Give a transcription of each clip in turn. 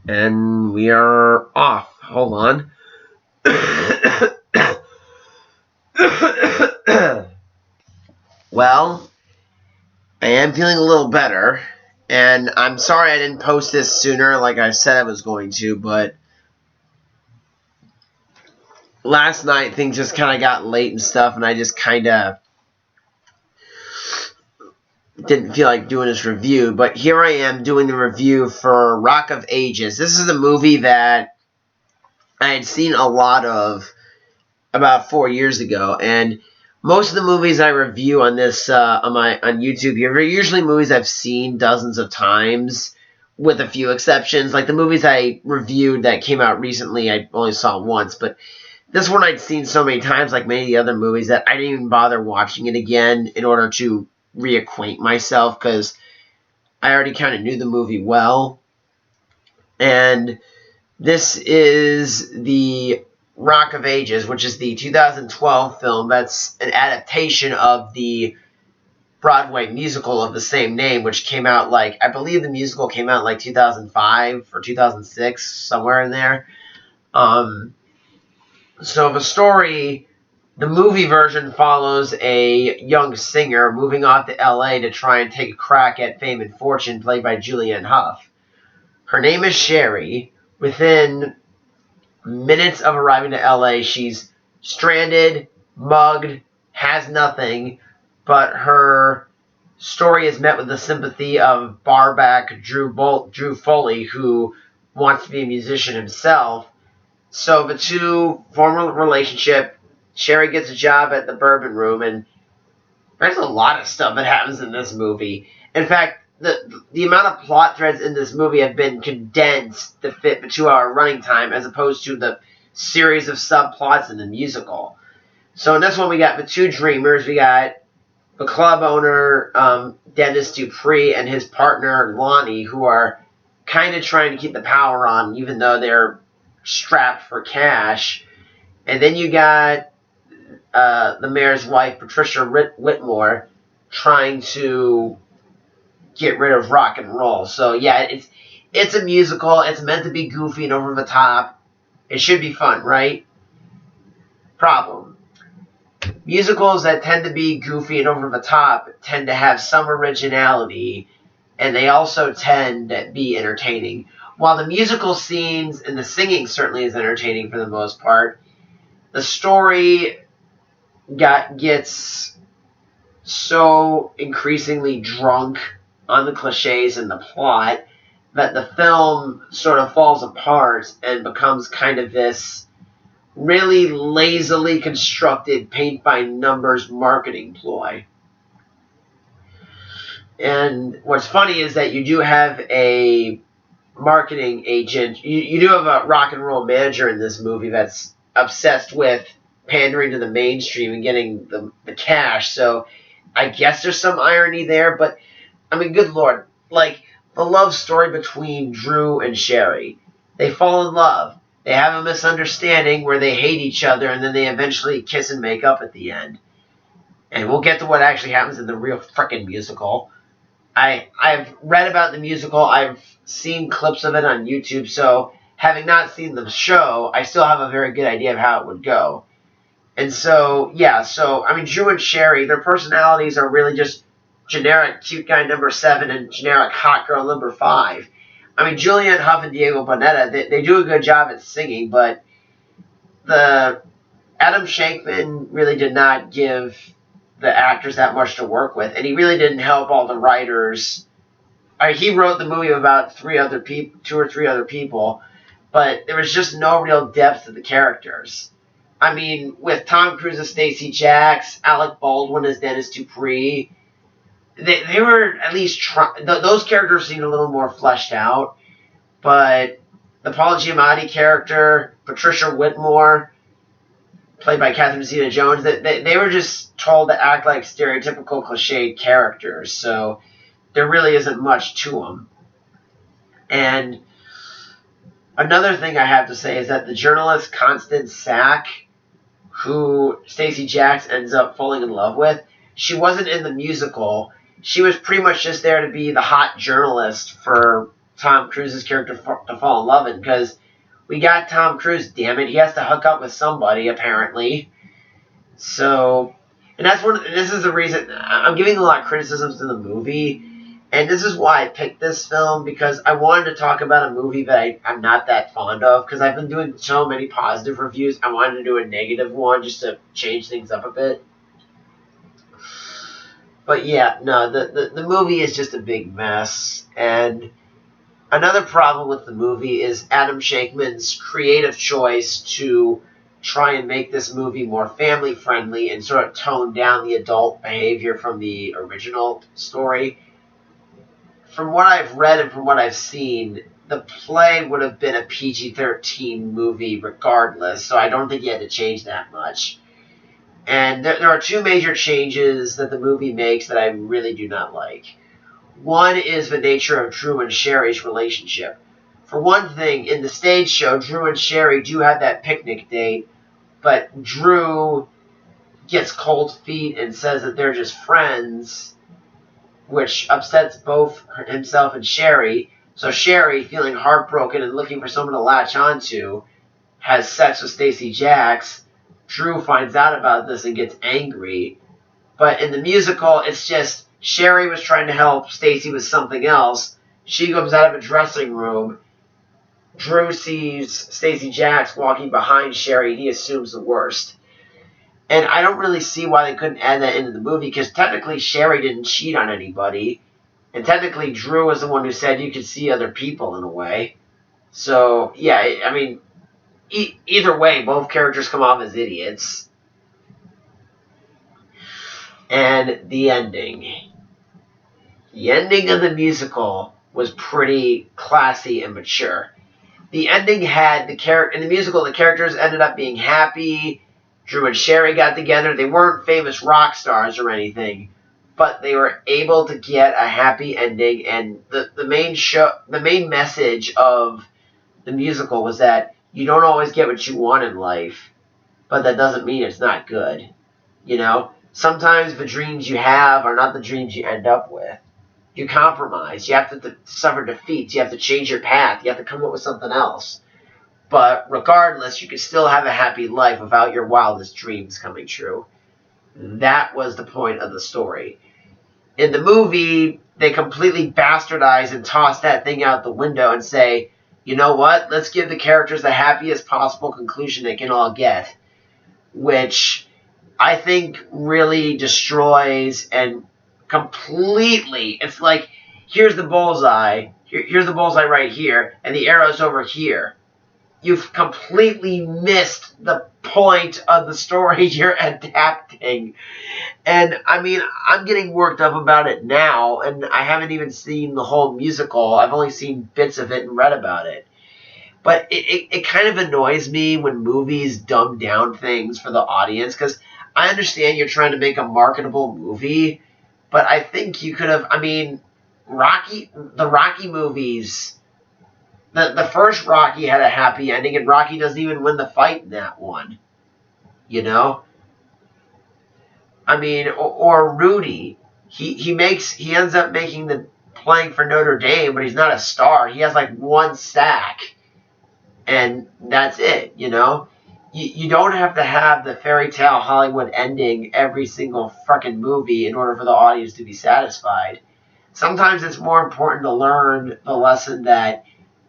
And we are off. Hold on. Well, I am feeling a little better. And I'm sorry I didn't post this sooner like I said I was going to, but last night things just kind of got late and stuff, and I just kind of didn't feel like doing this review. But here I am doing the review for Rock of Ages. This is a movie that I had seen a lot of about 4 years ago, and most of the movies I review on this on YouTube are usually movies I've seen dozens of times, with a few exceptions. Like the movies I reviewed that came out recently, I only saw once, but this one I'd seen so many times, like many of the other movies, that I didn't even bother watching it again in order to reacquaint myself, because I already kind of knew the movie well. And this is the Rock of Ages, which is the 2012 film that's an adaptation of the Broadway musical of the same name, which came out I believe the musical came out like 2005 or 2006, somewhere in there. So the movie version follows a young singer moving off to LA to try and take a crack at fame and fortune, played by Julianne Hough. Her name is Sherry. Within minutes of arriving to LA, she's stranded, mugged, has nothing, but her story is met with the sympathy of barback Drew Foley, who wants to be a musician himself. So the two form a relationship. Sherry gets a job at the Bourbon Room, and there's a lot of stuff that happens in this movie. In fact, the amount of plot threads in this movie have been condensed to fit the 2-hour running time, as opposed to the series of subplots in the musical. So in this one, we got the two dreamers. We got the club owner, Dennis Dupree, and his partner, Lonnie, who are kind of trying to keep the power on, even though they're strapped for cash. And then you got the mayor's wife, Patricia Whitmore, trying to get rid of rock and roll. So yeah, it's a musical. It's meant to be goofy and over the top. It should be fun, right? Problem. Musicals that tend to be goofy and over the top tend to have some originality, and they also tend to be entertaining. While the musical scenes and the singing certainly is entertaining for the most part, the story gets so increasingly drunk on the cliches and the plot that the film sort of falls apart and becomes kind of this really lazily constructed paint-by-numbers marketing ploy. And what's funny is that you do have a marketing agent, you do have a rock and roll manager in this movie that's obsessed with pandering to the mainstream and getting the cash, so I guess there's some irony there, but I mean, good lord, like the love story between Drew and Sherry. They fall in love. They have a misunderstanding where they hate each other, and then they eventually kiss and make up at the end. And we'll get to what actually happens in the real frickin' musical. I've read about the musical. I've seen clips of it on YouTube, so having not seen the show, I still have a very good idea of how it would go. And so, yeah, I mean, Drew and Sherry, their personalities are really just generic cute guy number 7 and generic hot girl number 5. I mean, Julianne Hough and Diego Boneta, they do a good job at singing, but the Adam Shankman really did not give the actors that much to work with, and he really didn't help all the writers. He wrote the movie about 2 or 3 other people, but there was just no real depth to the characters. I mean, with Tom Cruise as Stacey Jacks, Alec Baldwin as Dennis Dupree, they were at least those characters seemed a little more fleshed out. But the Paul Giamatti character, Patricia Whitmore, played by Catherine Zeta-Jones, they were just told to act like stereotypical cliched characters. So there really isn't much to them. And another thing I have to say is that the journalist Constance Sack, who Stacey Jacks ends up falling in love with, she wasn't in the musical. She was pretty much just there to be the hot journalist for Tom Cruise's character to fall in love in, because we got Tom Cruise, damn it, he has to hook up with somebody, apparently. So, and this is the reason, I'm giving a lot of criticisms to the movie, and this is why I picked this film, because I wanted to talk about a movie that I'm not that fond of, because I've been doing so many positive reviews, I wanted to do a negative one just to change things up a bit. But yeah, no, the movie is just a big mess, and another problem with the movie is Adam Shankman's creative choice to try and make this movie more family-friendly and sort of tone down the adult behavior from the original story. From what I've read and from what I've seen, the play would have been a PG-13 movie regardless, so I don't think he had to change that much. And there are two major changes that the movie makes that I really do not like. One is the nature of Drew and Sherry's relationship. For one thing, in the stage show, Drew and Sherry do have that picnic date, but Drew gets cold feet and says that they're just friends, which upsets both himself and Sherry. So Sherry, feeling heartbroken and looking for someone to latch onto, has sex with Stacey Jax. Drew finds out about this and gets angry. But in the musical, it's just Sherry was trying to help Stacey with something else. She comes out of a dressing room. Drew sees Stacey Jax walking behind Sherry, and he assumes the worst. And I don't really see why they couldn't add that into the movie, because technically Sherry didn't cheat on anybody. And technically Drew was the one who said you could see other people in a way. So, yeah, I mean, either way, both characters come off as idiots. And the ending. The ending of the musical was pretty classy and mature. The ending had in the musical, the characters ended up being happy. Drew and Sherry got together. They weren't famous rock stars or anything, but they were able to get a happy ending. And the main message of the musical was that you don't always get what you want in life, but that doesn't mean it's not good. You know, sometimes the dreams you have are not the dreams you end up with. You compromise. You have to suffer defeats. You have to change your path. You have to come up with something else. But regardless, you can still have a happy life without your wildest dreams coming true. That was the point of the story. In the movie, they completely bastardize and toss that thing out the window and say, you know what? Let's give the characters the happiest possible conclusion they can all get. Which I think really destroys and completely, it's like, here's the bullseye, here's the bullseye right here, and the arrow's over here. You've completely missed the point of the story you're adapting. And, I mean, I'm getting worked up about it now, and I haven't even seen the whole musical. I've only seen bits of it and read about it. But it kind of annoys me when movies dumb down things for the audience, because I understand you're trying to make a marketable movie, but I think you could have, I mean, the Rocky movies, the first Rocky had a happy ending, and Rocky doesn't even win the fight in that one. You know? I mean, or Rudy, he ends up playing for Notre Dame, but he's not a star. He has like one sack, and that's it, you know? You don't have to have the fairy tale Hollywood ending every single fucking movie in order for the audience to be satisfied. Sometimes it's more important to learn the lesson that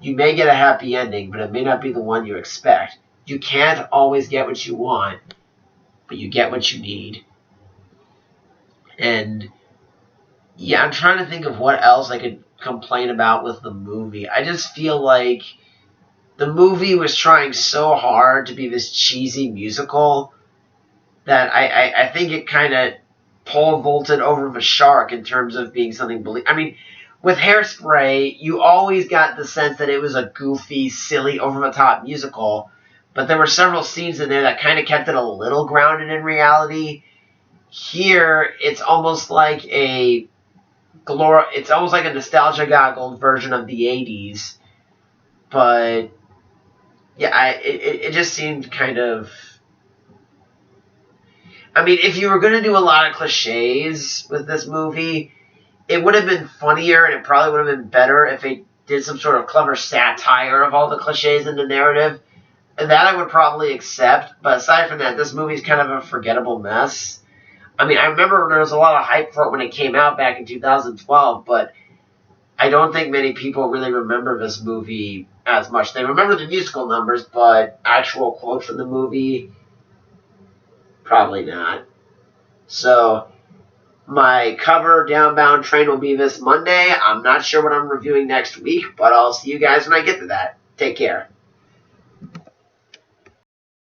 you may get a happy ending, but it may not be the one you expect. You can't always get what you want, but you get what you need. And yeah, I'm trying to think of what else I could complain about with the movie. I just feel like the movie was trying so hard to be this cheesy musical that I think it kind of pole vaulted over the shark in terms of being something I mean, with Hairspray, you always got the sense that it was a goofy, silly, over-the-top musical, but there were several scenes in there that kind of kept it a little grounded in reality. Here, it's almost like a nostalgia goggled version of the 80s, but yeah, it just seemed kind of... I mean, if you were going to do a lot of cliches with this movie, it would have been funnier and it probably would have been better if they did some sort of clever satire of all the cliches in the narrative. And that I would probably accept. But aside from that, this movie's kind of a forgettable mess. I mean, I remember there was a lot of hype for it when it came out back in 2012, but I don't think many people really remember this movie as much. They remember the musical numbers, but actual quotes from the movie, probably not. So, my cover Downbound Train will be this Monday. I'm not sure what I'm reviewing next week, but I'll see you guys when I get to that. Take care.